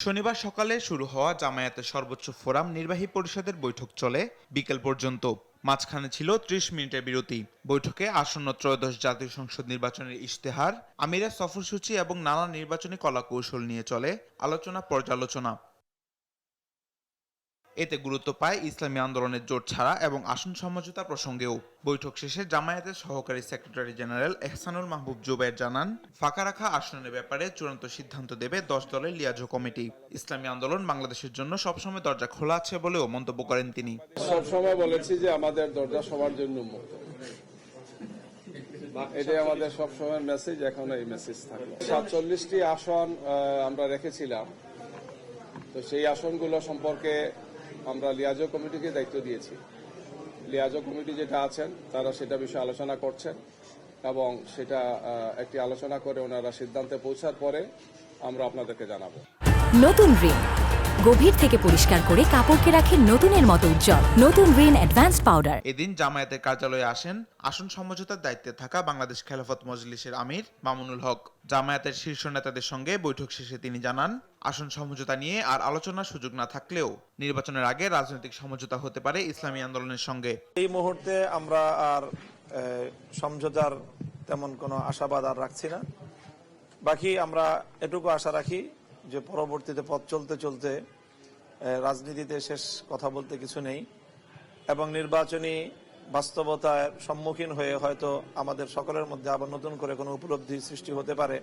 শনিবার সকালে শুরু হওয়া জামায়াতের সর্বোচ্চ ফোরাম নির্বাহী পরিষদের বৈঠক চলে বিকেল পর্যন্ত। মাঝখানে ছিল ৩০ মিনিটের বিরতি। বৈঠকে আসন্ন ত্রয়োদশ জাতীয় সংসদ নির্বাচনের ইশতেহার, আমিরের সফরসূচি এবং নানা নির্বাচনী কলাকৌশল নিয়ে চলে আলোচনা পর্যালোচনা। এতে গুরুত্ব পায় ইসলামী আন্দোলনের জোট ছাড়া এবং আসন সমঝোতা প্রসঙ্গেও। বৈঠক শেষে জামায়াতের সহকারী সেক্রেটারি জেনারেল এহসানুল মাহবুব জুবায়ের জানান, ফাঁকা রাখা আসনের ব্যাপারে চূড়ান্ত সিদ্ধান্ত দেবে ১০ দলের লিয়াজো কমিটি। ইসলামী আন্দোলন বাংলাদেশের জন্য সবসময় দরজা খোলা আছে বলেও মন্তব্য করেন তিনি। সবসময় বলেছি যে আমাদের দরজা সবার জন্য উন্মুক্ত, এটাই আমাদের সবসময় মেসেজ, এখন এই মেসেজ থাকবে। ৪৭টি আসন আমরা রেখেছিলাম, তো সেই আসনগুলো সম্পর্কে আমরা লিয়াজো কমিটিকে দায়িত্ব দিয়েছি। লিয়াজো কমিটি যেটা আছেন তারা সেটা বিষয়ে আলোচনা করছেন এবং সেটা একটি আলোচনা করে ওনারা সিদ্ধান্তে পৌঁছার পরে আমরা আপনাদেরকে জানাবো। নতুন রিন গভীর থেকে পরিষ্কার করে কাপড়কে রাখে নতুনের মতো উজ্জ্বল। নতুন রিন অ্যাডভান্সড পাউডার। এদিন জামায়াতের কার্যালয়ে আসেন আসন সমঝোতার দায়িত্বে থাকা বাংলাদেশ খেলাফত মজলিসের আমির মামুনুল হক। জামায়াতের শীর্ষ নেতাদের সঙ্গে বৈঠক শেষে তিনি জানান, আসন সমঝোতা নিয়ে আর আলোচনার সুযোগ না থাকলেও নির্বাচনের আগে রাজনৈতিক সমঝোতা হতে পারে ইসলামী আন্দোলনের সঙ্গে। এই মুহূর্তে আমরা আর সমঝোতার তেমন কোনো আশাবাদ আর রাখছি না। বাকি আমরা এটুকু আশা রাখি যে পরবর্তীতে পথ চলতে চলতে রাজনীতিতে শেষ কথা বলতে কিছু নেই এবং নির্বাচনী বাস্তবতার সম্মুখীন হয়ে হয়তো আমাদের সকলের মধ্যে আবার নতুন করে কোনো উপলব্ধি সৃষ্টি হতে পারে।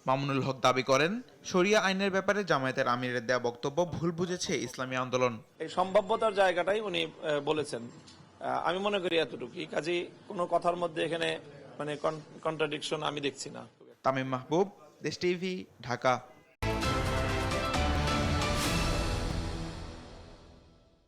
মামুনুল হক দাবি করেন, শরিয়া আইনের ব্যাপারে জামায়াতের আমিরের দেয়া বক্তব্য ভুল বুঝেছে ইসলামী আন্দোলন। এই সম্ভাব্যতার জায়গাটাই উনি বলেছেন। আমি মনে করি এতটুকুই, কাজেই কোনো কথার মধ্যে এখানে কন্ট্রাডিকশন আমি দেখছি না। তামিম মাহবুব, দেশ টিভি, ঢাকা।